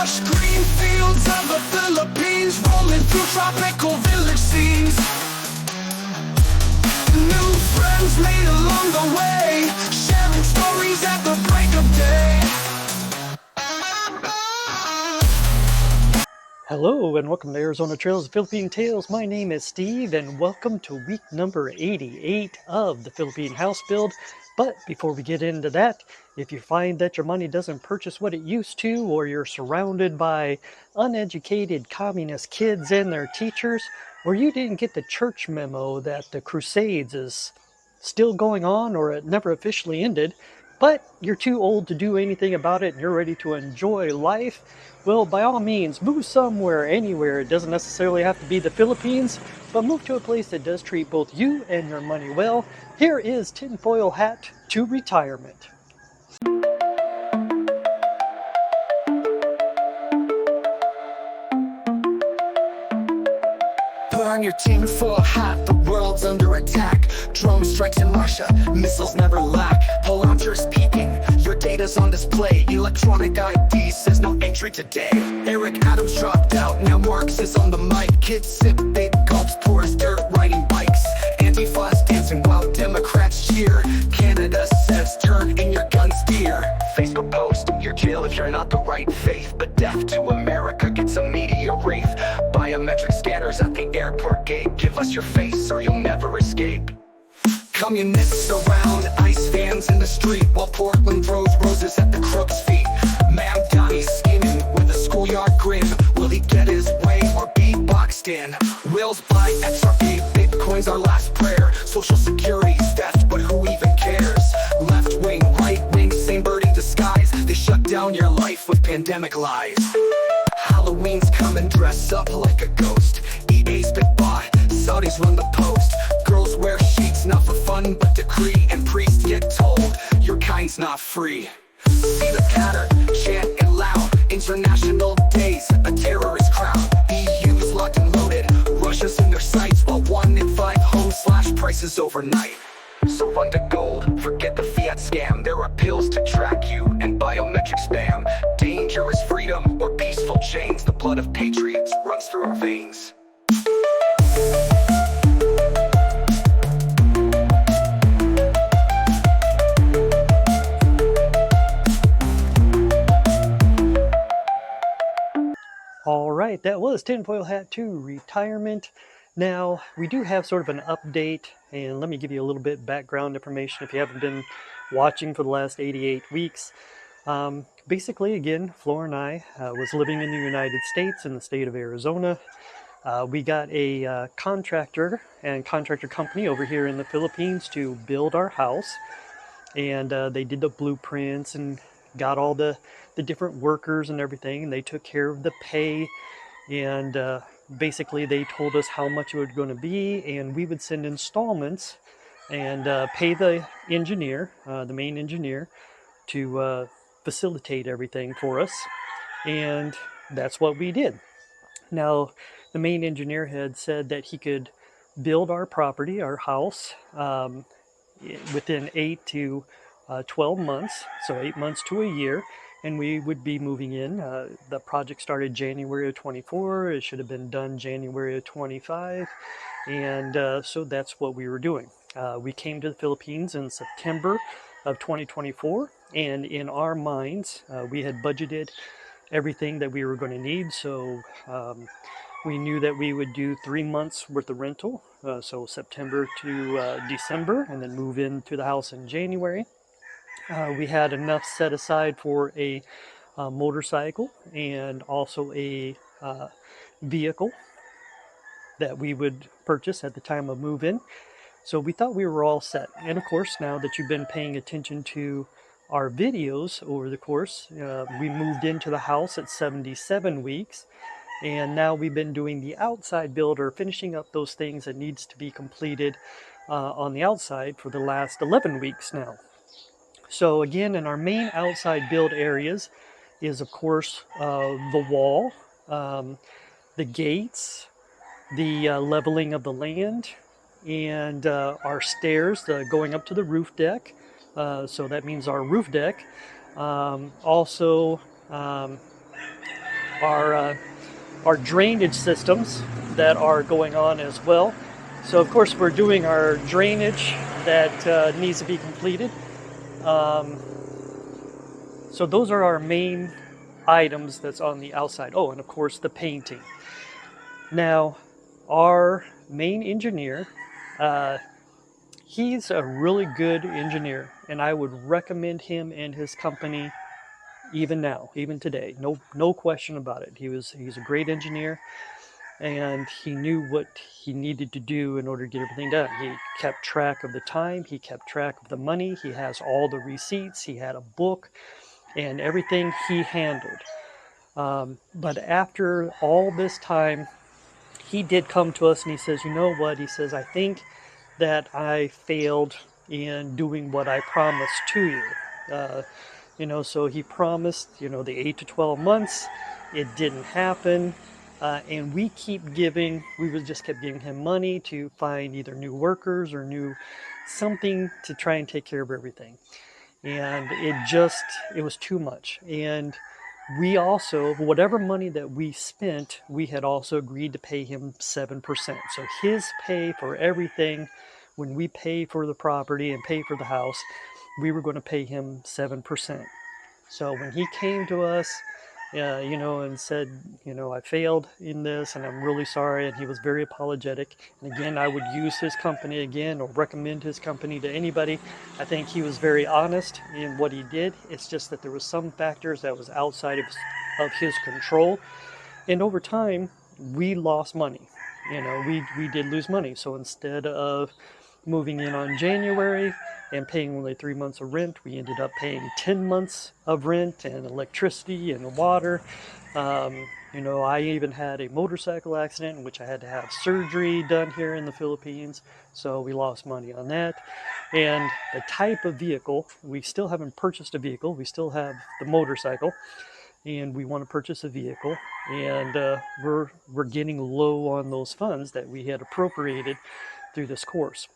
lush green fields of the Philippines, rolling through tropical village scenes. New friends made along the way, sharing stories at the break of day. Hello and welcome to Arizona Trails of Philippine Tales. My name is Steve and welcome to week number 88 of the Philippine House Build. But before we get into that, if you find that your money doesn't purchase what it used to, or you're surrounded by uneducated communist kids and their teachers, or you didn't get the church memo that the Crusades is still going on or it never officially ended, but you're too old to do anything about it and you're ready to enjoy life, well, by all means, move somewhere, anywhere. It doesn't necessarily have to be the Philippines, but move to a place that does treat both you and your money well. Here is Tinfoil Hat to Retirement. Put on your tinfoil hat, the world's under attack. Drone strikes in Russia, missiles never lack. Launchers peeking, your data's on display. Electronic ID says no entry today. Eric Adams dropped out, now Marx is on the mic. Kids sip big gulps, pours dirt riding bikes. Antifa's dancing while Democrats cheer. Canada says turn in your guns dear. Facebook post, you're jail if you're not the right faith. But death to America gets a media wraith. Biometric scanners at the airport gate. Give us your face or you'll never escape. Communists around, ICE fans in the street, while Portland throws roses at the crook's feet. Ma'am Donnie's scheming with a schoolyard grin. Will he get his way or be boxed in? Wills buy XRP, Bitcoin's our last prayer. Social security's theft, but who even cares? Left wing, right wing, same bird in disguise. They shut down your life with pandemic lies. Halloween's coming, dress up like a ghost. EA's been bought, Saudis run the post. Girls wear sheets, not for fun but decree. And priests get told, your kind's not free. See the pattern, chant it loud. International days, a terrorist crowd. EU's locked and loaded, Russia's in their sights. While 1 in 5 homes slash prices overnight. So fund to gold, forget the fiat scam. There are pills to track you and biometric spam. Dangerous freedom or peaceful chains. The blood of patriots runs through our veins. All right, that was Tinfoil Hat to Retirement. Now, we do have sort of an update, and let me give you a little bit background information if you haven't been watching for the last 88 weeks. Basically, again, Flora and I was living in the United States, in the state of Arizona. We got a contractor and contractor company over here in the Philippines to build our house, and they did the blueprints and got all the different workers and everything, and they took care of the pay, and basically they told us how much it was going to be, and we would send installments and pay the engineer, the main engineer, to facilitate everything for us, and that's what we did. Now, the main engineer had said that he could build our property, our house, within 8 to 12 months, so 8 months to a year, and we would be moving in. The project started January of 24, it should have been done January of 25, and so that's what we were doing. We came to the Philippines in September of 2024, and in our minds, we had budgeted everything that we were going to need, so we knew that we would do 3 months worth of rental, so September to December, and then move into the house in January. We had enough set aside for a motorcycle and also a vehicle that we would purchase at the time of move-in. So we thought we were all set. And of course, now that you've been paying attention to our videos over the course, we moved into the house at 77 weeks. And now we've been doing the outside build, or finishing up those things that needs to be completed on the outside for the last 11 weeks now. So again, in our main outside build areas is, of course, the wall, the gates, the leveling of the land, and our stairs going up to the roof deck. So that means our roof deck. Also, our drainage systems that are going on as well. So of course we're doing our drainage that needs to be completed. So those are our main items that's on the outside. Oh, and of course the painting. Now, our main engineer, he's a really good engineer, and I would recommend him and his company even now, even today. No question about it. He's a great engineer, and he knew what he needed to do in order to get everything done. He kept track of the time, he kept track of the money, he has all the receipts, he had a book, and everything he handled. But after all this time, he did come to us and he says, you know what? He says, I think that I failed in doing what I promised to you. So he promised, the 8 to 12 months. It didn't happen. And we just kept giving him money to find either new workers or something to try and take care of everything. And it was too much. And we also, whatever money that we spent, we had also agreed to pay him 7%. So his pay for everything, when we pay for the property and pay for the house, we were going to pay him 7%. So when he came to us, and said, I failed in this and I'm really sorry, and he was very apologetic. And again, I would use his company again or recommend his company to anybody. I think he was very honest in what he did. It's just that there was some factors that was outside of his control. And over time, we lost money. We did lose money. So instead of moving in on January and paying only 3 months of rent, we ended up paying 10 months of rent and electricity and water. I even had a motorcycle accident in which I had to have surgery done here in the Philippines, so we lost money on that. And the type of vehicle, we still haven't purchased a vehicle. We still have the motorcycle, and we want to purchase a vehicle, and we're getting low on those funds that we had appropriated through this course.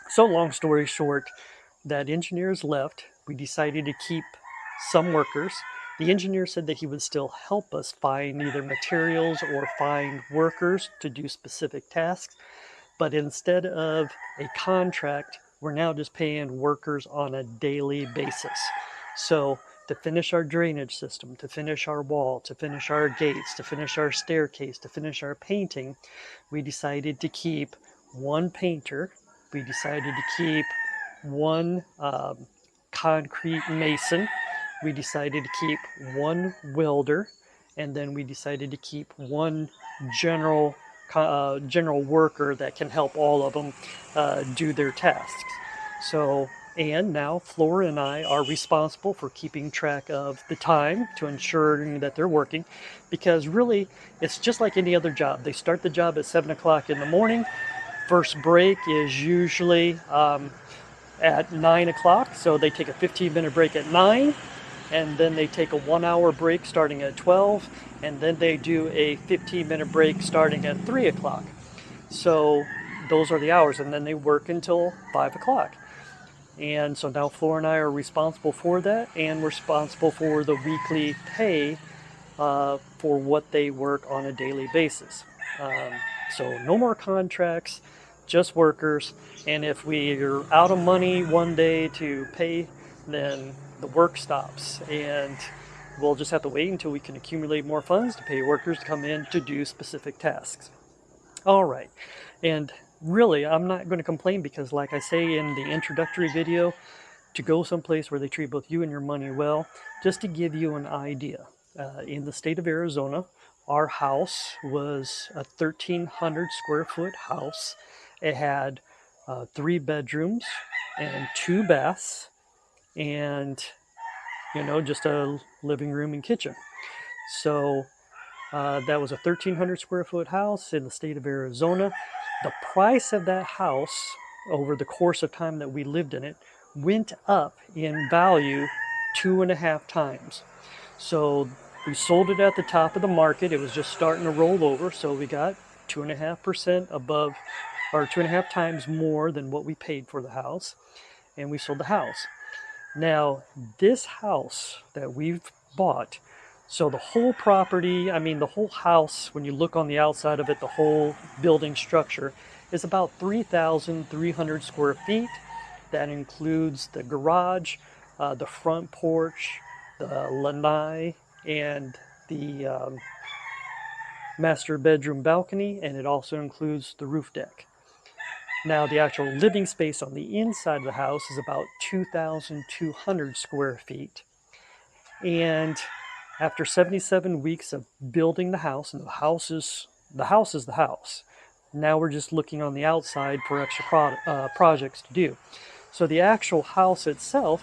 So long story short, that engineers left. We decided to keep some workers. The engineer said that he would still help us find either materials or find workers to do specific tasks. But instead of a contract, we're now just paying workers on a daily basis. So to finish our drainage system, to finish our wall, to finish our gates, to finish our staircase, to finish our painting, we decided to keep one painter. We decided to keep one concrete mason. We decided to keep one welder, and then we decided to keep one general worker that can help all of them do their tasks. So, and now Flora and I are responsible for keeping track of the time to ensuring that they're working, because really it's just like any other job. They start the job at 7 o'clock in the morning. First break is usually at 9 o'clock, so they take a 15-minute break at 9, and then they take a 1-hour break starting at 12, and then they do a 15-minute break starting at 3 o'clock. So those are the hours, and then they work until 5 o'clock. And so now Flora and I are responsible for that, and we're responsible for the weekly pay for what they work on a daily basis. So no more contracts, just workers. And if we're out of money one day to pay, then the work stops, and we'll just have to wait until we can accumulate more funds to pay workers to come in to do specific tasks. All right. And really, I'm not going to complain, because like I say in the introductory video, to go someplace where they treat both you and your money well, just to give you an idea, in the state of Arizona, our house was a 1,300 square foot house. It had 3 bedrooms and 2 baths, and just a living room and kitchen. So that was a 1,300 square foot house in the state of Arizona. The price of that house over the course of time that we lived in it went up in value 2.5 times. So we sold it at the top of the market. It was just starting to roll over, so we got 2.5% above, or 2.5 times more than what we paid for the house, and we sold the house. Now, this house that we've bought So the whole property, I mean the whole house, when you look on the outside of it, the whole building structure is about 3,300 square feet. That includes the garage, the front porch, the lanai, and the master bedroom balcony, and it also includes the roof deck. Now, the actual living space on the inside of the house is about 2,200 square feet. And after 77 weeks of building the house, and the house is the house, now we're just looking on the outside for extra projects to do. So the actual house itself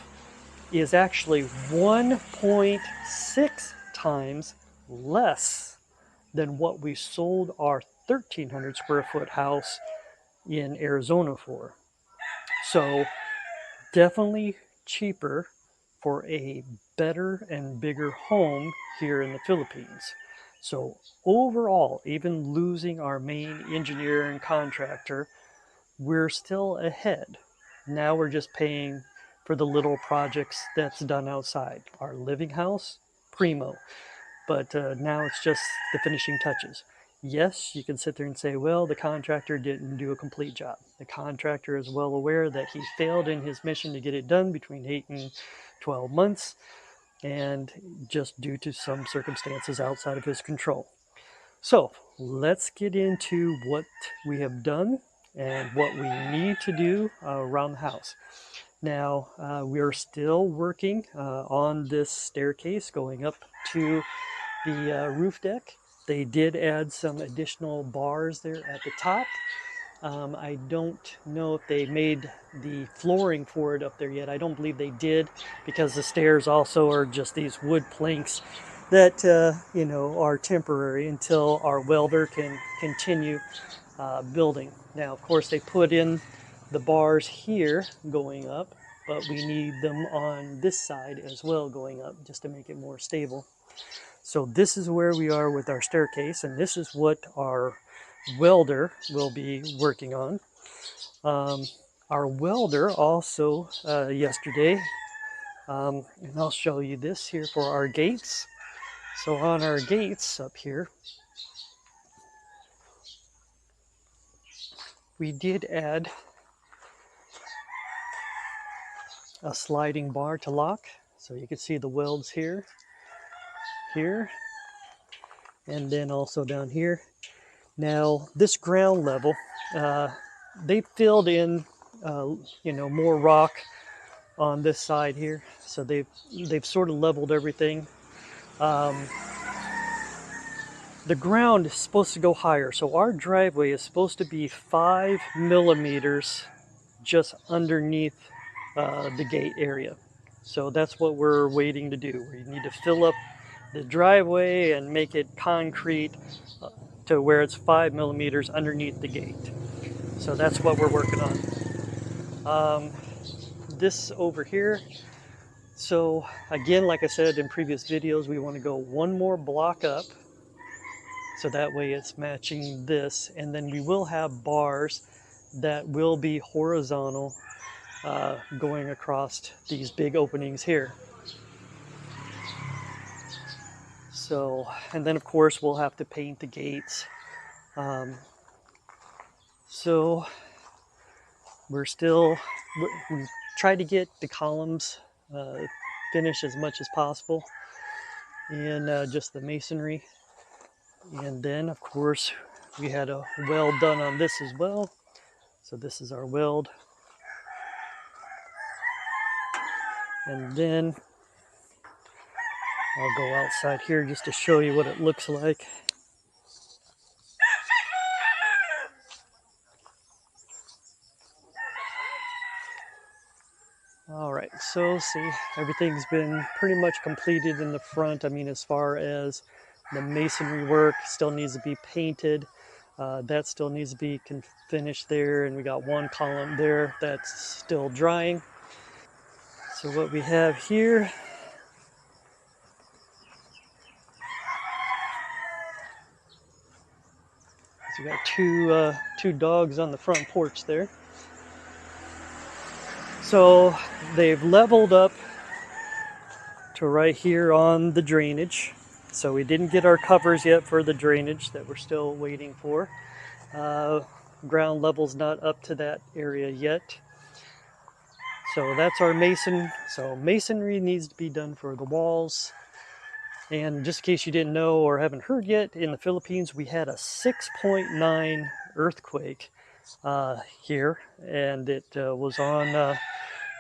is actually 1.6 times less than what we sold our 1,300 square foot house in Arizona for. So definitely cheaper for a better and bigger home here in the Philippines. So overall, even losing our main engineer and contractor, we're still ahead. Now we're just paying for the little projects that's done outside. Our living house, primo. But now it's just the finishing touches. Yes, you can sit there and say, well, the contractor didn't do a complete job. The contractor is well aware that he failed in his mission to get it done between 8 and 12 months, and just due to some circumstances outside of his control. So let's get into what we have done and what we need to do around the house. Now, we are still working on this staircase going up to the roof deck. They did add some additional bars there at the top. I don't know if they made the flooring for it up there yet. I don't believe they did, because the stairs also are just these wood planks that are temporary until our welder can continue building. Now, of course, they put in the bars here going up, but we need them on this side as well going up just to make it more stable. So this is where we are with our staircase, and this is what our welder will be working on. Our welder also yesterday, and I'll show you this here for our gates. So on our gates up here, we did add a sliding bar to lock. So you can see the welds here, and then also down here. Now this ground level, they filled in more rock on this side here, so they've sort of leveled everything. The ground is supposed to go higher, so our driveway is supposed to be 5 millimeters just underneath the gate area. So that's what we're waiting to do. We need to fill up the driveway and make it concrete to where it's 5 millimeters underneath the gate. So that's what we're working on. This over here, so again, like I said in previous videos, we want to go one more block up, so that way it's matching this, and then we will have bars that will be horizontal going across these big openings here. So, and then of course we'll have to paint the gates. So we try to get the columns finished as much as possible, and just the masonry. And then of course we had a weld done on this as well. So this is our weld. And then I'll go outside here just to show you what it looks like. All right, so see, everything's been pretty much completed in the front. I mean, as far as the masonry work, still needs to be painted. That still needs to be finished there, and we got one column there that's still drying. So what we have here, so we got two dogs on the front porch there. So they've leveled up to right here on the drainage. So we didn't get our covers yet for the drainage that we're still waiting for. Ground level's not up to that area yet. So that's our mason. So masonry needs to be done for the walls. And just in case you didn't know or haven't heard yet, in the Philippines we had a 6.9 earthquake here, and it was on a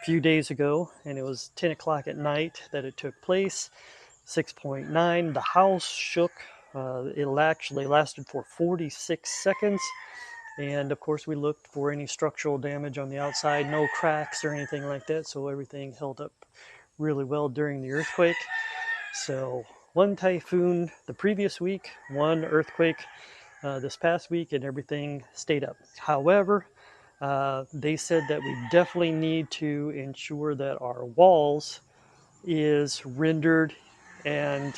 few days ago, and it was 10 o'clock at night that it took place. 6.9. The house shook. It actually lasted for 46 seconds. And of course, we looked for any structural damage on the outside, no cracks or anything like that. So everything held up really well during the earthquake. So one typhoon the previous week, one earthquake this past week, and everything stayed up. However, they said that we definitely need to ensure that our walls is rendered and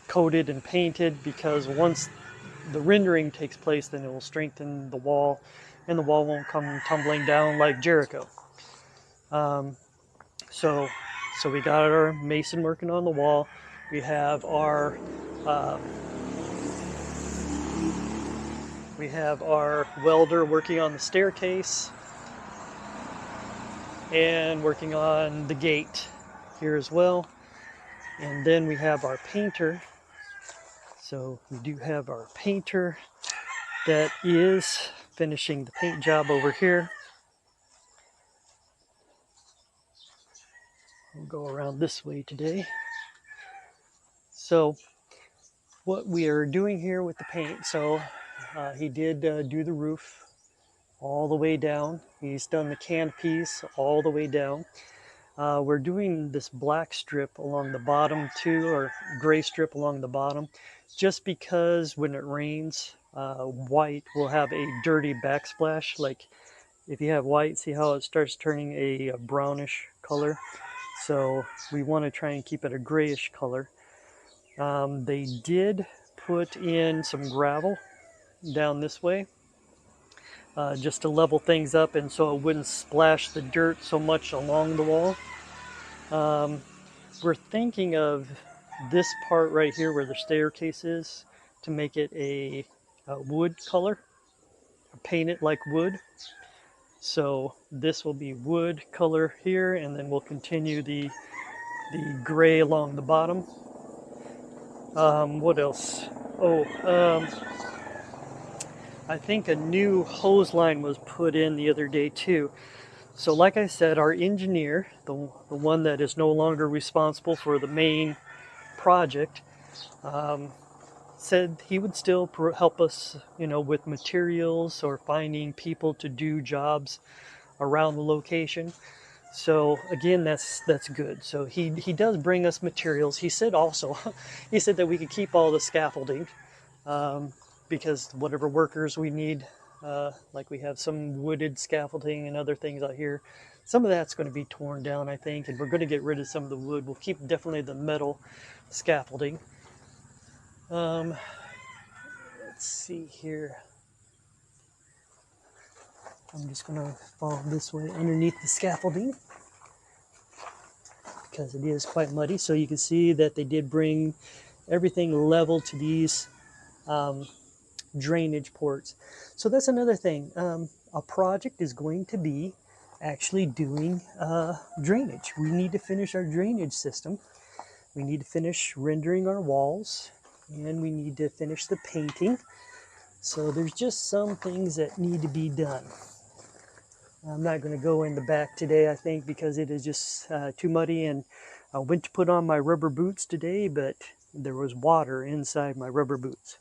coated and painted, because once the rendering takes place, then it will strengthen the wall, and the wall won't come tumbling down like Jericho. So we got our mason working on the wall. We have our welder working on the staircase and working on the gate here as well. And then we have our painter. So we do have our painter that is finishing the paint job over here. We'll go around this way today. So what we are doing here with the paint, so he did do the roof all the way down. He's done the canopies all the way down. We're doing this black strip along the bottom too, or gray strip along the bottom, just because when it rains, white will have a dirty backsplash. Like if you have white, see how it starts turning a brownish color? So we want to try and keep it a grayish color. They did put in some gravel down this way, just to level things up, and so it wouldn't splash the dirt so much along the wall. We're thinking of this part right here where the staircase is, to make it a wood color, paint it like wood. So this will be wood color here, and then we'll continue the gray along the bottom. What else? I think a new hose line was put in the other day too. So like I said, our engineer, the one that is no longer responsible for the main project, said he would still help us, with materials or finding people to do jobs around the location. So again, that's good. So he does bring us materials. He said also, he said that we could keep all the scaffolding, because whatever workers we need, like we have some wooded scaffolding and other things out here, some of that's going to be torn down, I think, and we're going to get rid of some of the wood. We'll keep definitely the metal scaffolding. Let's see here. I'm just going to follow this way underneath the scaffolding, because it is quite muddy. So you can see that they did bring everything level to these drainage ports. So that's another thing. A project is going to be actually doing drainage. We need to finish our drainage system. We need to finish rendering our walls, and we need to finish the painting. So there's just some things that need to be done. I'm not going to go in the back today, I think, because it is just too muddy, and I went to put on my rubber boots today, but there was water inside my rubber boots.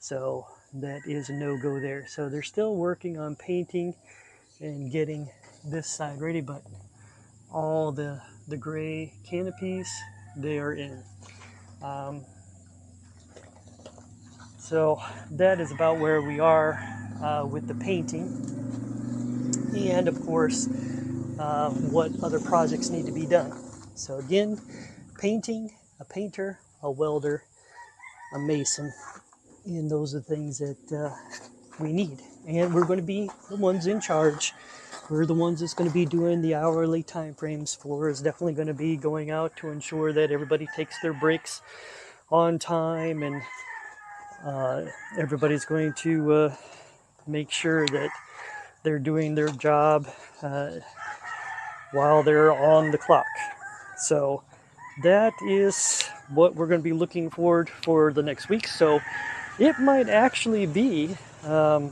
So that is a no-go there. So they're still working on painting and getting this side ready, but all the gray canopies, they are in. So that is about where we are with the painting. And of course, what other projects need to be done. So again, painting, a painter, a welder, a mason, and those are the things that we need. And we're going to be the ones in charge. We're the ones that's going to be doing the hourly time frames. Floor is definitely going to be going out to ensure that everybody takes their breaks on time, and everybody's going to make sure that they're doing their job while they're on the clock. So that is what we're going to be looking forward for the next week. So it might actually be 2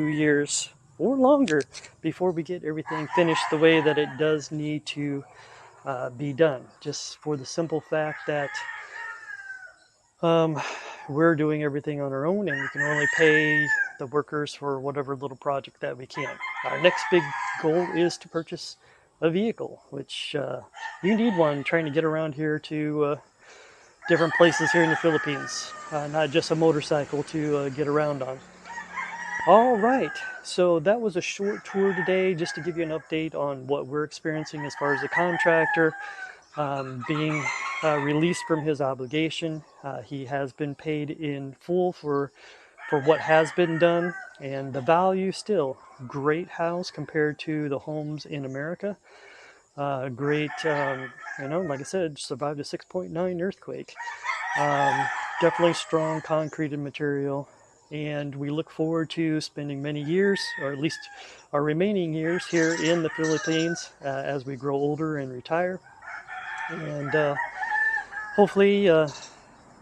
years or longer before we get everything finished the way that it does need to be done, just for the simple fact that we're doing everything on our own, and we can only pay the workers for whatever little project that we can. Our next big goal is to purchase a vehicle, which you need one trying to get around here to different places here in the Philippines, not just a motorcycle to get around on. All right, so that was a short tour today, just to give you an update on what we're experiencing as far as the contractor being released from his obligation. He has been paid in full for what has been done, and the value still great house compared to the homes in America. Great, like I said, survived a 6.9 earthquake. Definitely strong concreted material, and we look forward to spending many years, or at least our remaining years, here in the Philippines as we grow older and retire. And hopefully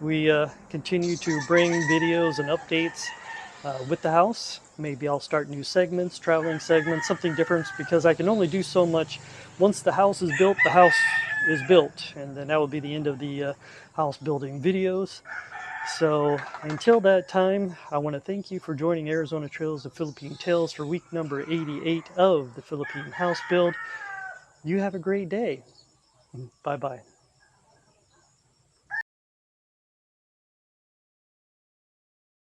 we continue to bring videos and updates with the house. Maybe I'll start new segments, traveling segments, something different, because I can only do so much. Once the house is built, the house is built, and then that will be the end of the house building videos. So until that time, I want to thank you for joining Arizona Trails of Philippine Tales for week number 88 of the Philippine House Build. You have a great day. Bye-bye.